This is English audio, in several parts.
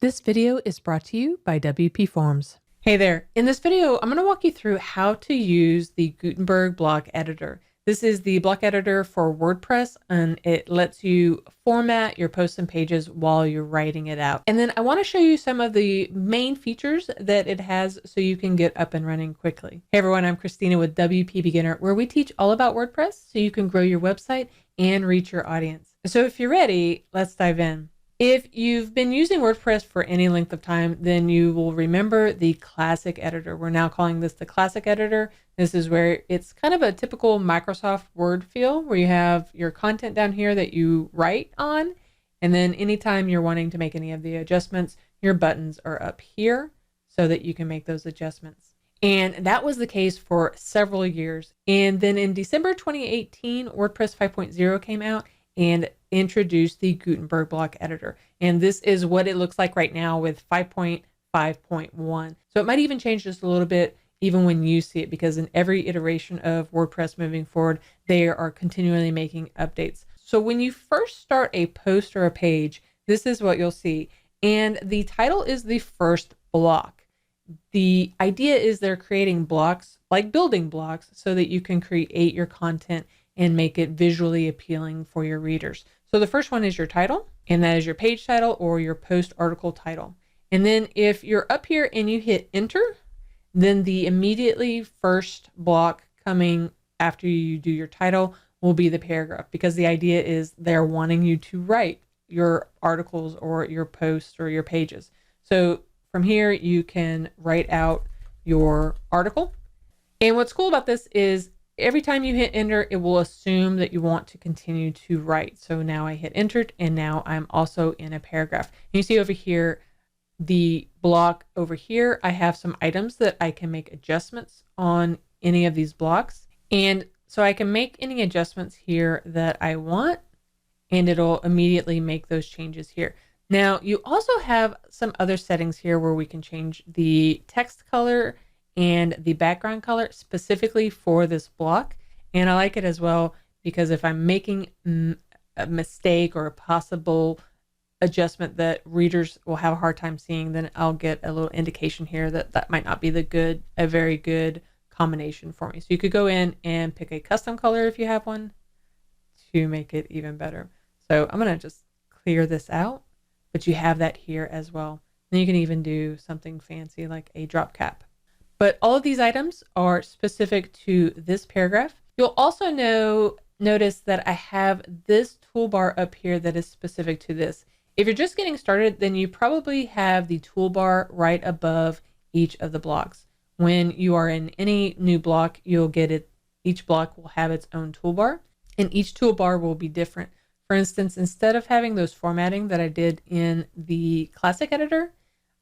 This video is brought to you by WPForms. Hey there. In this video, I'm going to walk you through how to use the Gutenberg block editor. This is the block editor for WordPress, and it lets you format your posts and pages while you're writing it out. And then I want to show you some of the main features that it has so you can get up and running quickly. Hey everyone, I'm Christina with WP Beginner, where we teach all about WordPress so you can grow your website and reach your audience. So if you're ready, let's dive in. If you've been using WordPress for any length of time, then you will remember the classic editor. We're now calling this the classic editor. This is where it's kind of a typical Microsoft Word feel, where you have your content down here that you write on. And then anytime you're wanting to make any of the adjustments, your buttons are up here so that you can make those adjustments. And that was the case for several years. And then in December 2018, WordPress 5.0 came out and introduced the Gutenberg block editor. And this is what it looks like right now with 5.5.1. So it might even change just a little bit even when you see it, because in every iteration of WordPress moving forward, they are continually making updates. So when you first start a post or a page, this is what you'll see. And the title is the first block. The idea is they're creating blocks, like building blocks, so that you can create your content and make it visually appealing for your readers. So the first one is your title, and that is your page title or your post article title. And then if you're up here and you hit enter, then the immediately first block coming after you do your title will be the paragraph, because the idea is they're wanting you to write your articles or your posts or your pages. So from here, you can write out your article. And what's cool about this is every time you hit enter, it will assume that you want to continue to write. So now I hit enter, and now I'm also in a paragraph. And you see over here, the block over here, I have some items that I can make adjustments on any of these blocks. And so I can make any adjustments here that I want, and it'll immediately make those changes here. Now, you also have some other settings here where we can change the text color and the background color specifically for this block. And I like it as well, because if I'm making a mistake or a possible adjustment that readers will have a hard time seeing, then I'll get a little indication here that that might not be a very good combination for me. So you could go in and pick a custom color if you have one to make it even better. So I'm going to just clear this out, but you have that here as well. Then you can even do something fancy like a drop cap. But all of these items are specific to this paragraph. You'll also notice that I have this toolbar up here that is specific to this. If you're just getting started, then you probably have the toolbar right above each of the blocks. When you are in any new block, you'll get it. Each block will have its own toolbar, and each toolbar will be different. For instance, instead of having those formatting that I did in the classic editor,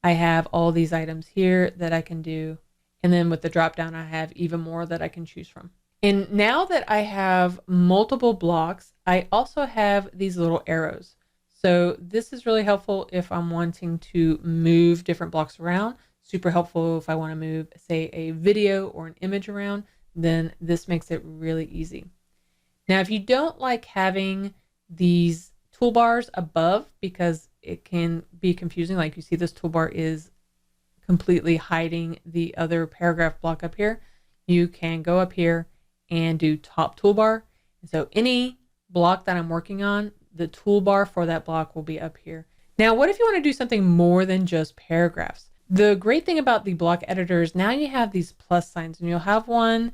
I have all these items here that I can do. And then with the drop down, I have even more that I can choose from. And now that I have multiple blocks, I also have these little arrows. So this is really helpful if I'm wanting to move different blocks around. Super helpful if I want to move, say, a video or an image around, then this makes it really easy. Now, if you don't like having these toolbars above, because it can be confusing, like you see this toolbar is completely hiding the other paragraph block up here, you can go up here and do top toolbar. And so any block that I'm working on, the toolbar for that block will be up here. Now, what if you want to do something more than just paragraphs? The great thing about the block editor is now you have these plus signs, and you'll have one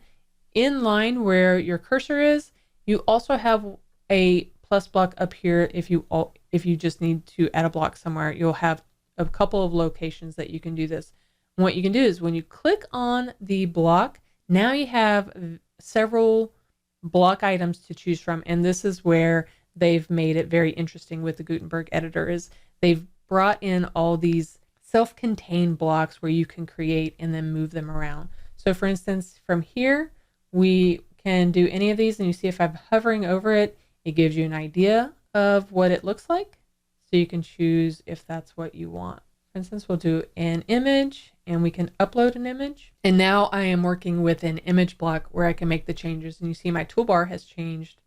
in line where your cursor is. You also have a plus block up here if you just need to add a block somewhere. You'll have a couple of locations that you can do this. And what you can do is when you click on the block, now you have several block items to choose from. And this is where they've made it very interesting with the Gutenberg editor, is they've brought in all these self-contained blocks where you can create and then move them around. So for instance, from here, we can do any of these, and you see if I'm hovering over it, it gives you an idea of what it looks like. So you can choose if that's what you want. For instance, we'll do an image, and we can upload an image. And now I am working with an image block where I can make the changes. And you see my toolbar has changed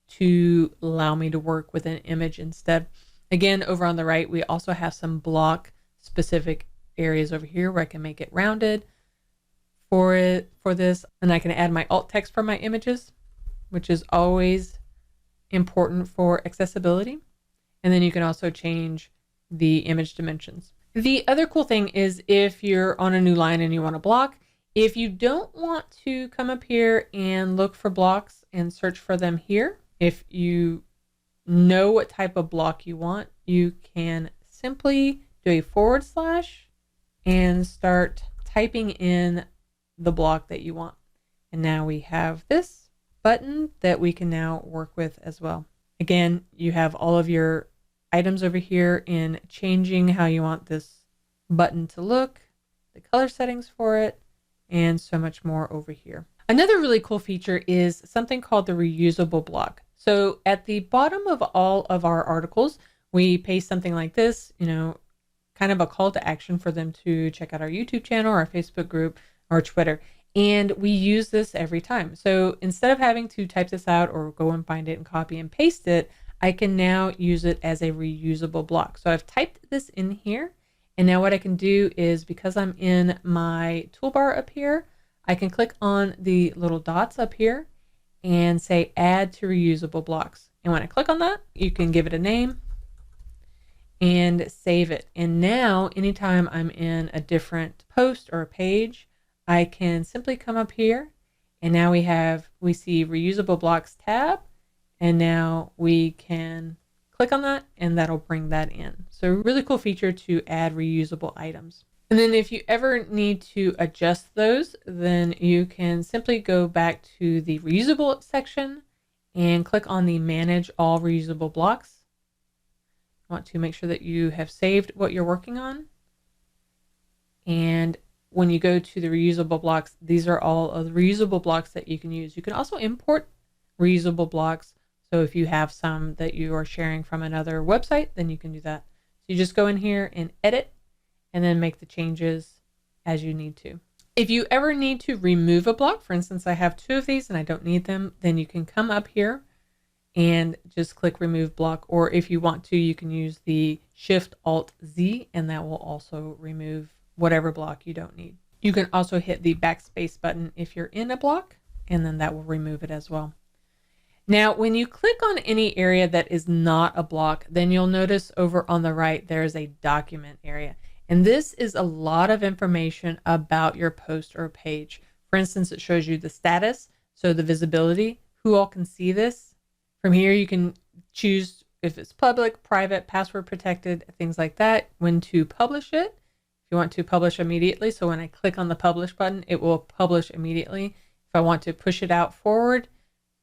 to allow me to work with an image instead. Again, over on the right, we also have some block specific areas over here where I can make it rounded for this. And I can add my alt text for my images, which is always important for accessibility. And then you can also change the image dimensions. The other cool thing is if you're on a new line and you want to block, if you don't want to come up here and look for blocks and search for them here, if you know what type of block you want, you can simply do a / and start typing in the block that you want. And now we have this button that we can now work with as well. Again, you have all of your items over here in changing how you want this button to look, the color settings for it, and so much more over here. Another really cool feature is something called the reusable block. So at the bottom of all of our articles, we paste something like this, kind of a call to action for them to check out our YouTube channel, our Facebook group, or Twitter. And we use this every time. So instead of having to type this out or go and find it and copy and paste it, I can now use it as a reusable block. So I've typed this in here. And now what I can do is, because I'm in my toolbar up here, I can click on the little dots up here and say add to reusable blocks. And when I click on that, you can give it a name and save it. And now anytime I'm in a different post or a page, I can simply come up here, and now we see reusable blocks tab, and now we can click on that and that'll bring that in. So really cool feature to add reusable items. And then if you ever need to adjust those, then you can simply go back to the reusable section and click on the manage all reusable blocks. You want to make sure that you have saved what you're working on. And when you go to the reusable blocks, these are all of the reusable blocks that you can use. You can also import reusable blocks. So if you have some that you are sharing from another website, then you can do that. So you just go in here and edit and then make the changes as you need to. If you ever need to remove a block, for instance, I have 2 of these and I don't need them, then you can come up here and just click remove block. Or if you want to, you can use the Shift-Alt-Z and that will also remove whatever block you don't need. You can also hit the backspace button if you're in a block, and then that will remove it as well. Now, when you click on any area that is not a block, then you'll notice over on the right, there's a document area. And this is a lot of information about your post or page. For instance, it shows you the status, so the visibility, who all can see this. From here, you can choose if it's public, private, password protected, things like that, when to publish it. If you want to publish immediately, so when I click on the publish button, it will publish immediately. If I want to push it out forward,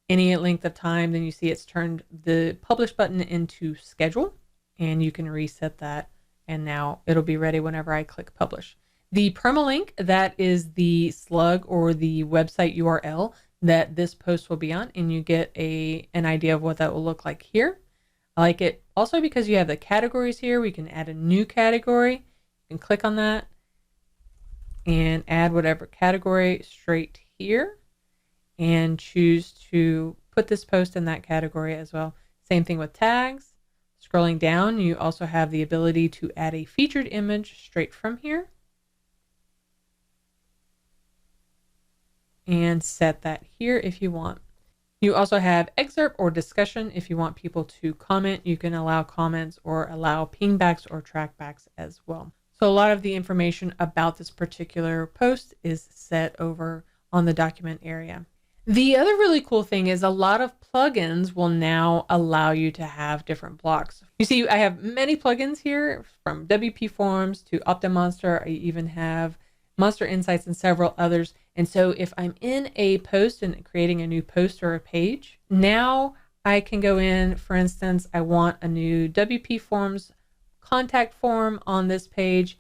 any length of time, then you see it's turned the publish button into schedule, and you can reset that, and now it'll be ready whenever I click publish. The permalink, that is the slug or the website URL that this post will be on, and you get an idea of what that will look like here. I like it also because you have the categories here. We can add a new category. You can click on that and add whatever category straight here and choose to put this post in that category as well. Same thing with tags. Scrolling down, you also have the ability to add a featured image straight from here and set that here if you want. You also have excerpt or discussion. If you want people to comment, you can allow comments or allow pingbacks or trackbacks as well. So a lot of the information about this particular post is set over on the document area. The other really cool thing is a lot of plugins will now allow you to have different blocks. You see, I have many plugins here, from WPForms to OptiMonster. I even have Monster Insights and several others. And so if I'm in a post and creating a new post or a page, now I can go in, for instance, I want a new WPForms contact form on this page.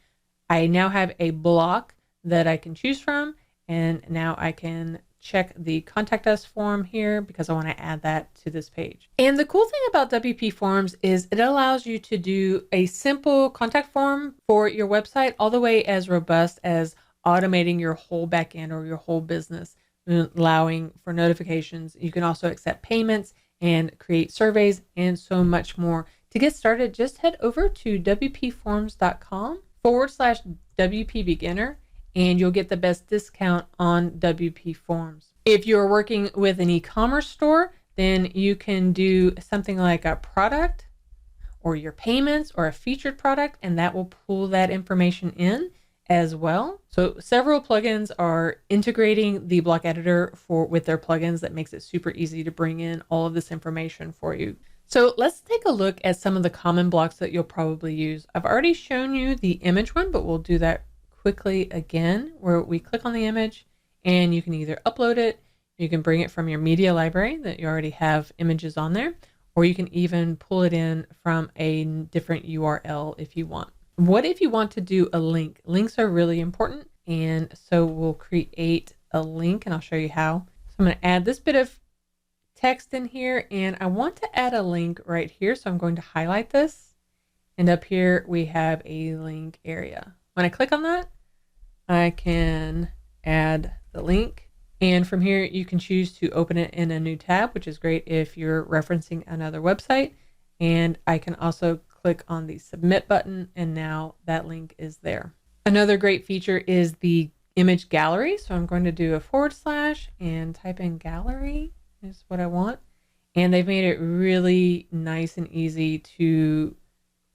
I now have a block that I can choose from, and now I can check the contact us form here because I want to add that to this page. And the cool thing about WPForms is it allows you to do a simple contact form for your website, all the way as robust as automating your whole backend or your whole business, allowing for notifications. You can also accept payments and create surveys and so much more To get started, just head over to WPForms.com/WP Beginner, and you'll get the best discount on WP Forms. If you're working with an e-commerce store, then you can do something like a product or your payments or a featured product, and that will pull that information in as well. So several plugins are integrating the block editor with their plugins. That makes it super easy to bring in all of this information for you. So let's take a look at some of the common blocks that you'll probably use. I've already shown you the image one, but we'll do that quickly again, where we click on the image and you can either upload it, you can bring it from your media library that you already have images on there, or you can even pull it in from a different URL if you want. What if you want to do a link? Links are really important, and so we'll create a link, and I'll show you how. So I'm going to add this bit of text in here, and I want to add a link right here, so I'm going to highlight this, and up here we have a link area. When I click on that, I can add the link, and from here you can choose to open it in a new tab, which is great if you're referencing another website. And I can also click on the submit button, and now that link is there. Another great feature is the image gallery. So I'm going to do a / and type in gallery is what I want. And they've made it really nice and easy to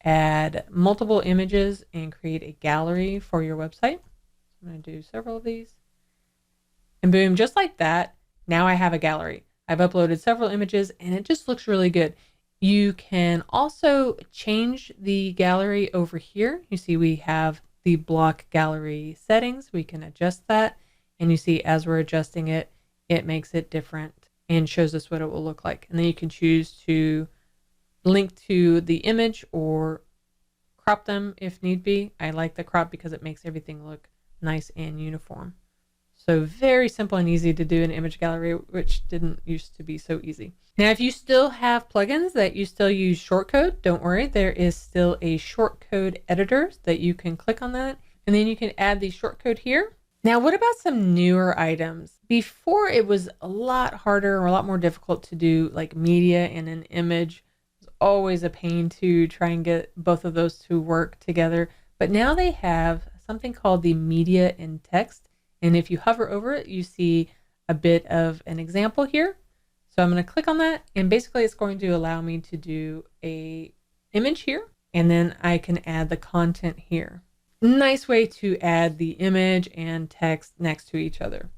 add multiple images and create a gallery for your website. I'm going to do several of these. And boom, just like that, now I have a gallery. I've uploaded several images and it just looks really good. You can also change the gallery over here. You see we have the block gallery settings. We can adjust that. And you see as we're adjusting it, it makes it different and shows us what it will look like. And then you can choose to link to the image or crop them if need be. I like the crop because it makes everything look nice and uniform. So very simple and easy to do an image gallery, which didn't used to be so easy. Now, if you still have plugins that you still use shortcode, don't worry, there is still a shortcode editor that you can click on that, and then you can add the shortcode here. Now, what about some newer items? Before it was a lot harder or a lot more difficult to do like media and an image. It was always a pain to try and get both of those to work together. But now they have something called the media and text. And if you hover over it, you see a bit of an example here. So I'm going to click on that, and basically it's going to allow me to do a image here, and then I can add the content here. Nice way to add the image and text next to each other.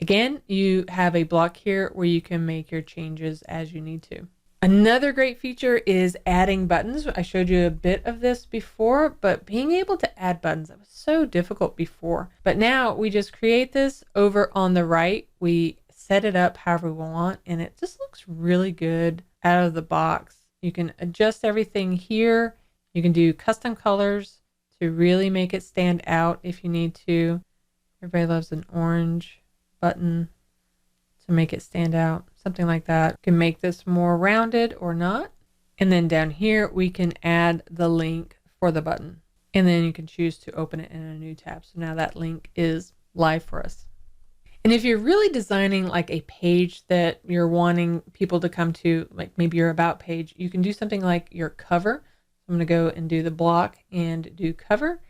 Again, you have a block here where you can make your changes as you need to. Another great feature is adding buttons. I showed you a bit of this before, but being able to add buttons, that was so difficult before. But now we just create this over on the right. We set it up however we want, and it just looks really good out of the box. You can adjust everything here. You can do custom colors to really make it stand out if you need to. Everybody loves an orange button to make it stand out, something like that. You can make this more rounded or not. And then down here, we can add the link for the button. And then you can choose to open it in a new tab. So now that link is live for us. And if you're really designing like a page that you're wanting people to come to, like maybe your about page, you can do something like your cover. So I'm going to go and do the block and do cover.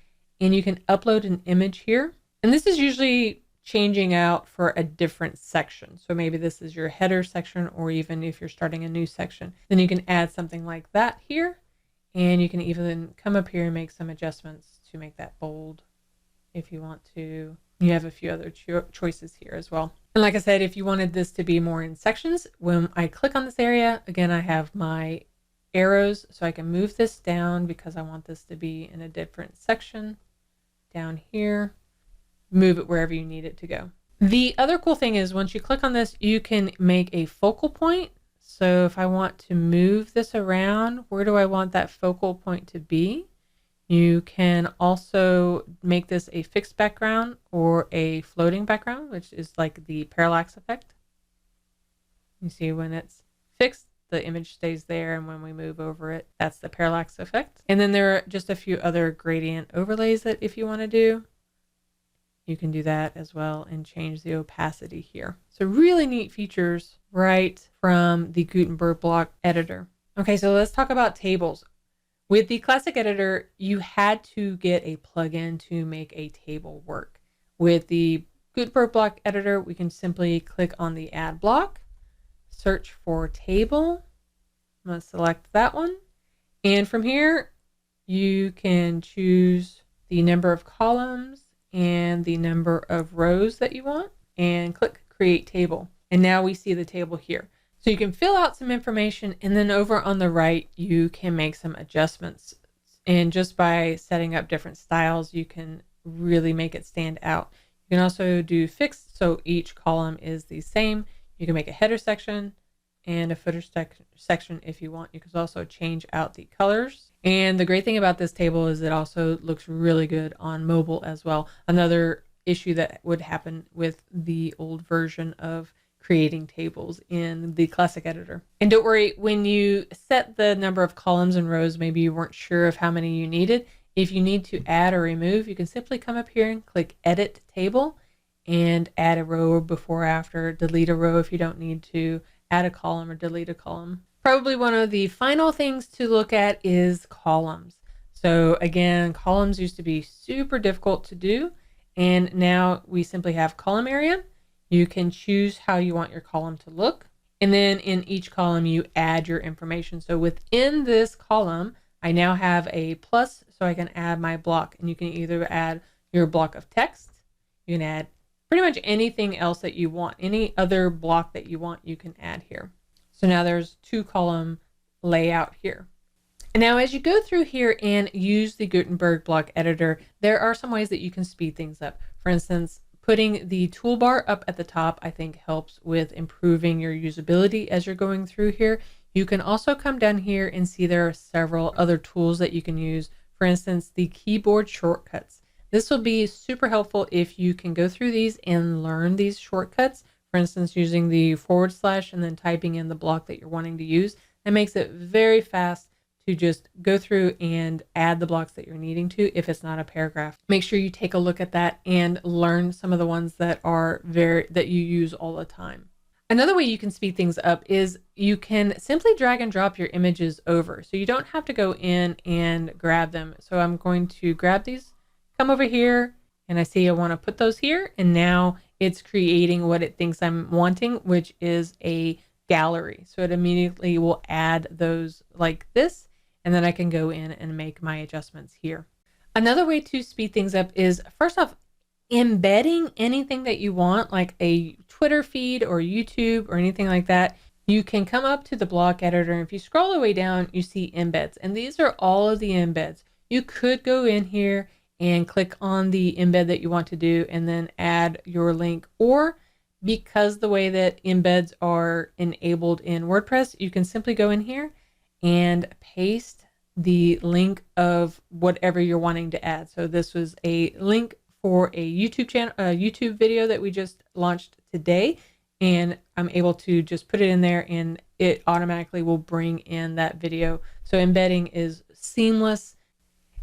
And you can upload an image here. And this is usually changing out for a different section. So maybe this is your header section, or even if you're starting a new section, then you can add something like that here. And you can even come up here and make some adjustments to make that bold if you want to. You have a few other choices here as well. And like I said, if you wanted this to be more in sections, when I click on this area, again, I have my arrows, so I can move this down because I want this to be in a different section down here. Move it wherever you need it to go. The other cool thing is once you click on this, you can make a focal point. So if I want to move this around, where do I want that focal point to be? You can also make this a fixed background or a floating background, which is like the parallax effect. You see when it's fixed, the image stays there, and when we move over it, that's the parallax effect. And then there are just a few other gradient overlays that if you want to do, you can do that as well and change the opacity here. So really neat features right from the Gutenberg block editor. Okay, so let's talk about tables. With the classic editor, you had to get a plugin to make a table work. With the Gutenberg block editor, we can simply click on the add block, search for table. I'm going to select that one. And from here, you can choose the number of columns and the number of rows that you want and click create table. And now we see the table here. So you can fill out some information, and then over on the right, you can make some adjustments. And just by setting up different styles, you can really make it stand out. You can also do fixed, so each column is the same. You can make a header section and a footer section if you want. You can also change out the colors. And the great thing about this table is it also looks really good on mobile as well. Another issue that would happen with the old version of creating tables in the classic editor. And don't worry, when you set the number of columns and rows, maybe you weren't sure of how many you needed. If you need to add or remove, you can simply come up here and click edit table and add a row before or after, delete a row if you don't need to, add a column or delete a column. Probably one of the final things to look at is columns. So again, columns used to be super difficult to do, and now we simply have column area. You can choose how you want your column to look. And then in each column, you add your information. So within this column, I now have a plus, so I can add my block. And you can either add your block of text. You can add pretty much anything else that you want. Any other block that you want, you can add here. So now there's 2-column layout here. And now as you go through here and use the Gutenberg block editor, there are some ways that you can speed things up. For instance, putting the toolbar up at the top, I think, helps with improving your usability as you're going through here. You can also come down here and see there are several other tools that you can use. For instance, the keyboard shortcuts. This will be super helpful if you can go through these and learn these shortcuts. For instance, using the / and then typing in the block that you're wanting to use. That makes it very fast to just go through and add the blocks that you're needing to if it's not a paragraph. Make sure you take a look at that and learn some of the ones that are that you use all the time. Another way you can speed things up is you can simply drag and drop your images over. So you don't have to go in and grab them. So I'm going to grab these, come over here, and I see I want to put those here. And now it's creating what it thinks I'm wanting, which is a gallery. So it immediately will add those like this. And then I can go in and make my adjustments here. Another way to speed things up is, first off, embedding anything that you want, like a Twitter feed or YouTube or anything like that. You can come up to the block editor, and if you scroll all the way down, you see embeds. And these are all of the embeds. You could go in here and click on the embed that you want to do and then add your link. Or because the way that embeds are enabled in WordPress, you can simply go in here and paste the link of whatever you're wanting to add. So this was a link for a YouTube channel, a YouTube video that we just launched today, and I'm able to just put it in there and it automatically will bring in that video. So embedding is seamless.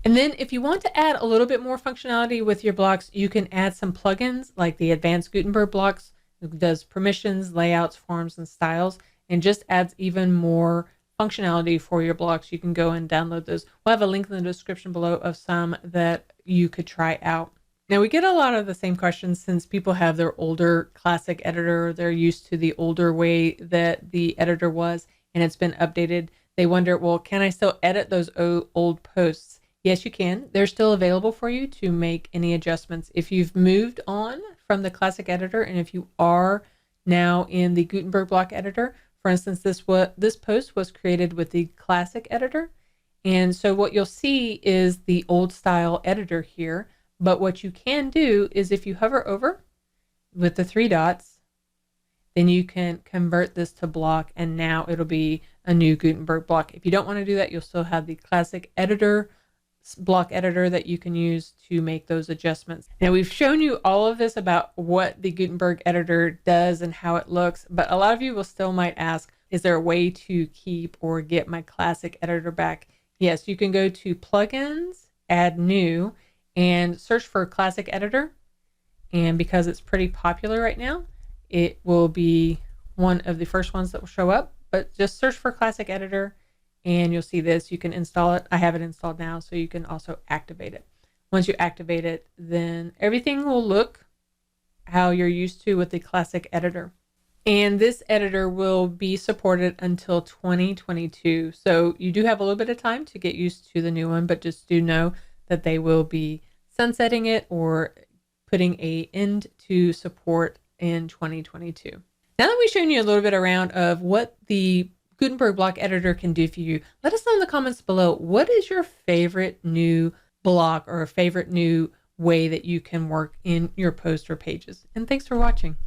And then if you want to add a little bit more functionality with your blocks, you can add some plugins like the Advanced Gutenberg blocks. It does permissions, layouts, forms, and styles, and just adds even more functionality for your blocks. You can go and download those. We'll have a link in the description below of some that you could try out. Now we get a lot of the same questions since people have their older classic editor. They're used to the older way that the editor was and it's been updated. They wonder, well, can I still edit those old posts? Yes, you can. They're still available for you to make any adjustments. If you've moved on from the classic editor and if you are now in the Gutenberg block editor, for instance, this post was created with the classic editor. And so what you'll see is the old style editor here. But what you can do is if you hover over with the 3 dots, then you can convert this to block, and now it'll be a new Gutenberg block. If you don't want to do that, you'll still have the classic editor, block editor that you can use to make those adjustments. Now we've shown you all of this about what the Gutenberg editor does and how it looks, but a lot of you will still might ask, is there a way to keep or get my classic editor back? Yes, you can go to plugins, add new, and search for classic editor. And because it's pretty popular right now, it will be one of the first ones that will show up, but just search for classic editor and you'll see this. You can install it. I have it installed now, so you can also activate it. Once you activate it, then everything will look how you're used to with the classic editor. And this editor will be supported until 2022. So you do have a little bit of time to get used to the new one, but just do know that they will be sunsetting it or putting an end to support in 2022. Now that we've shown you a little bit around of what the Gutenberg block editor can do for you, let us know in the comments below, what is your favorite new block or a favorite new way that you can work in your post or pages? And thanks for watching.